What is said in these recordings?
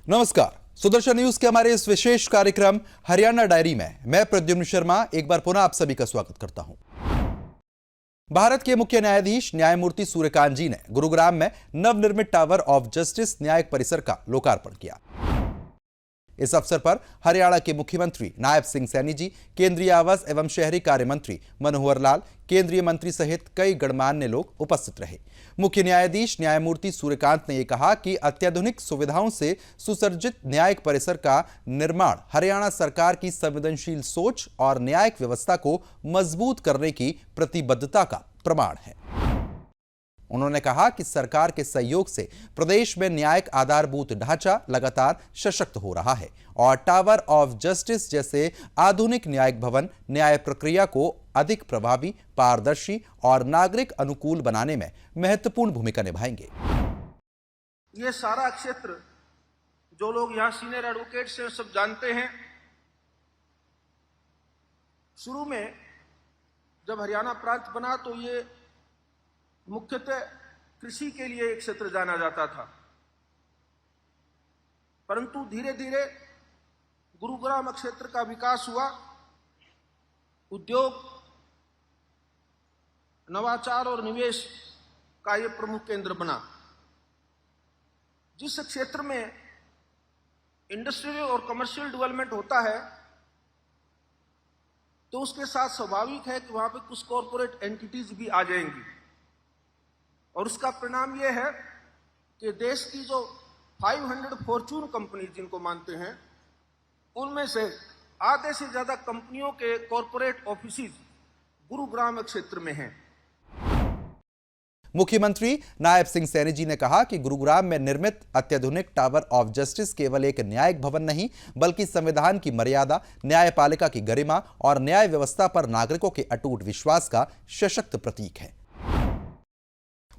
नमस्कार। सुदर्शन न्यूज के हमारे इस विशेष कार्यक्रम हरियाणा डायरी में मैं प्रद्युम्न शर्मा एक बार पुनः आप सभी का स्वागत करता हूं। भारत के मुख्य न्यायाधीश न्यायमूर्ति सूर्यकांत जी ने गुरुग्राम में नवनिर्मित टावर ऑफ जस्टिस न्यायिक परिसर का लोकार्पण किया। इस अवसर पर हरियाणा के मुख्यमंत्री नायब सिंह सैनी जी, केंद्रीय आवास एवं शहरी कार्य मंत्री मनोहर लाल, केंद्रीय मंत्री सहित कई गणमान्य लोग उपस्थित रहे। मुख्य न्यायाधीश न्यायमूर्ति सूर्यकांत ने यह कहा कि अत्याधुनिक सुविधाओं से सुसज्जित न्यायिक परिसर का निर्माण हरियाणा सरकार की संवेदनशील सोच और न्यायिक व्यवस्था को मजबूत करने की प्रतिबद्धता का प्रमाण है। उन्होंने कहा कि सरकार के सहयोग से प्रदेश में न्यायिक आधारभूत ढांचा लगातार सशक्त हो रहा है और टावर ऑफ जस्टिस जैसे आधुनिक न्यायिक भवन न्याय प्रक्रिया को अधिक प्रभावी, पारदर्शी और नागरिक अनुकूल बनाने में महत्वपूर्ण भूमिका निभाएंगे। ये सारा क्षेत्र जो लोग यहां सीनियर एडवोकेट से सब जानते हैं, शुरू में जब हरियाणा प्रांत बना तो ये मुख्यतः कृषि के लिए एक क्षेत्र जाना जाता था, परंतु धीरे धीरे गुरुग्राम क्षेत्र का विकास हुआ। उद्योग, नवाचार और निवेश का यह प्रमुख केंद्र बना। जिस क्षेत्र में इंडस्ट्रियल और कमर्शियल डेवलपमेंट होता है तो उसके साथ स्वाभाविक है कि वहां पे कुछ कॉरपोरेट एंटिटीज भी आ जाएंगी और उसका परिणाम यह है कि देश की जो 500 फॉर्च्यून कंपनी जिनको मानते हैं, उनमें से आधे से ज्यादा कंपनियों के कॉरपोरेट ऑफिसेज गुरुग्राम क्षेत्र में हैं। मुख्यमंत्री नायब सिंह सैनी जी ने कहा कि गुरुग्राम में निर्मित अत्याधुनिक टावर ऑफ जस्टिस केवल एक न्यायिक भवन नहीं, बल्कि संविधान की मर्यादा, न्यायपालिका की गरिमा और न्याय व्यवस्था पर नागरिकों के अटूट विश्वास का सशक्त प्रतीक है।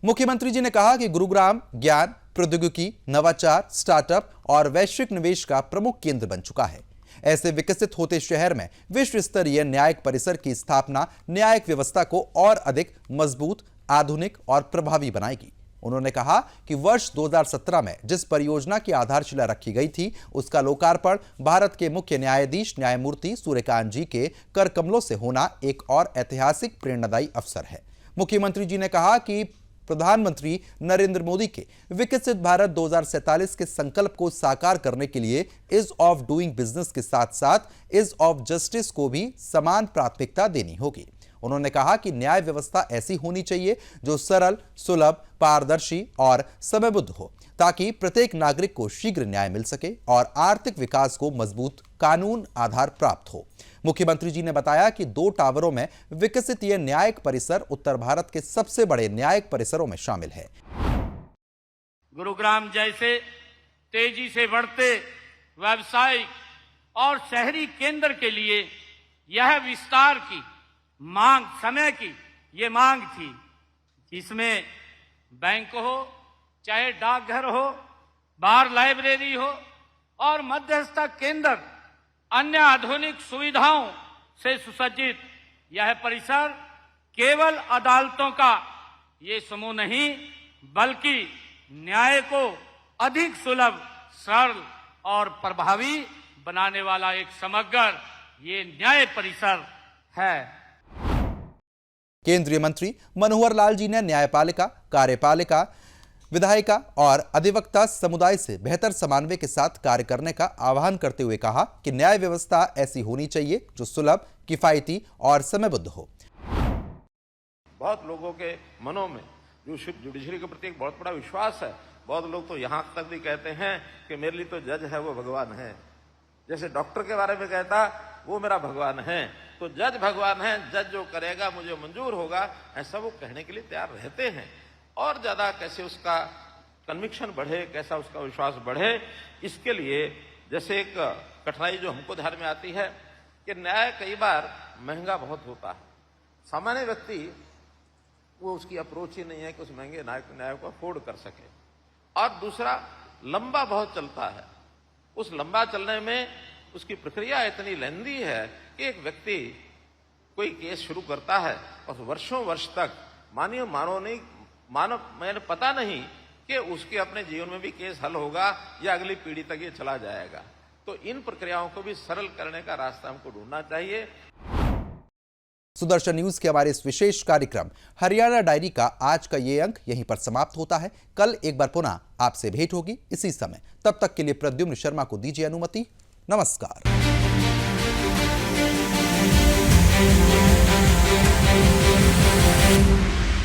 मुख्यमंत्री जी ने कहा कि गुरुग्राम ज्ञान, प्रौद्योगिकी, नवाचार, स्टार्टअप और वैश्विक निवेश का प्रमुख केंद्र बन चुका है। ऐसे विकसित होते शहर में विश्व स्तरीय न्यायिक परिसर की स्थापना न्यायिक व्यवस्था को और अधिक मजबूत, आधुनिक और प्रभावी बनाएगी। उन्होंने कहा कि वर्ष 2017 में जिस परियोजना की आधारशिला रखी गई थी, उसका लोकार्पण भारत के मुख्य न्यायाधीश न्यायमूर्ति सूर्यकांत जी के कर कमलों से होना एक और ऐतिहासिक प्रेरणादायी अवसर है। मुख्यमंत्री जी ने कहा कि प्रधानमंत्री नरेंद्र मोदी के विकसित भारत 2047 के संकल्प को साकार करने के लिए ईज ऑफ डूइंग बिजनेस के साथ साथ ईज ऑफ जस्टिस को भी समान प्राथमिकता देनी होगी। उन्होंने कहा कि न्याय व्यवस्था ऐसी होनी चाहिए जो सरल, सुलभ, पारदर्शी और समयबद्ध हो, ताकि प्रत्येक नागरिक को शीघ्र न्याय मिल सके और आर्थिक विकास को मजबूत कानून आधार प्राप्त हो। मुख्यमंत्री जी ने बताया कि 2 टावरों में विकसित यह न्यायिक परिसर उत्तर भारत के सबसे बड़े न्यायिक परिसरों में शामिल है। गुरुग्राम जैसे तेजी से बढ़ते व्यावसायिक और शहरी केंद्र के लिए यह विस्तार की मांग, समय की ये मांग थी, जिसमें बैंक हो, चाहे डाकघर हो, बार लाइब्रेरी हो और मध्यस्थता केंद्र, अन्य आधुनिक सुविधाओं से सुसज्जित यह परिसर केवल अदालतों का ये समूह नहीं, बल्कि न्याय को अधिक सुलभ, सरल और प्रभावी बनाने वाला एक समग्र ये न्याय परिसर है। केंद्रीय मंत्री मनोहर लाल जी ने न्यायपालिका, कार्यपालिका, विधायिका और अधिवक्ता समुदाय से बेहतर समन्वय के साथ कार्य करने का आह्वान करते हुए कहा कि न्याय व्यवस्था ऐसी होनी चाहिए जो सुलभ, किफायती और समयबद्ध हो। बहुत लोगों के मनों में जो जुडिशरी के प्रति एक बहुत बड़ा विश्वास है। बहुत लोग तो यहाँ तक भी कहते हैं कि मेरे लिए तो जज है वो भगवान है। जैसे डॉक्टर के बारे में कहता वो मेरा भगवान है, तो जज भगवान है, जज जो करेगा मुझे मंजूर होगा, ऐसा वो कहने के लिए तैयार रहते हैं। और ज्यादा कैसे उसका कन्विक्शन बढ़े, कैसा उसका विश्वास बढ़े, इसके लिए जैसे एक कठिनाई जो हमको ध्यान में आती है कि न्याय कई बार महंगा बहुत होता है। सामान्य व्यक्ति वो उसकी अप्रोच ही नहीं है कि उस महंगे न्याय को अफोर्ड कर सके। और दूसरा, लंबा बहुत चलता है। उस लंबा चलने में उसकी प्रक्रिया इतनी लेंदी है कि एक व्यक्ति कोई केस शुरू करता है और वर्षों वर्ष तक मैंने पता नहीं कि उसके अपने जीवन में भी केस हल होगा या अगली पीढ़ी तक ये चला जाएगा। तो इन प्रक्रियाओं को भी सरल करने का रास्ता हमको ढूंढना चाहिए। सुदर्शन न्यूज के हमारे इस विशेष कार्यक्रम हरियाणा डायरी का आज का ये अंक यहीं पर समाप्त होता है। कल एक बार पुनः आपसे भेंट होगी इसी समय। तब तक के लिए प्रद्युम्न शर्मा को दीजिए अनुमति। नमस्कार।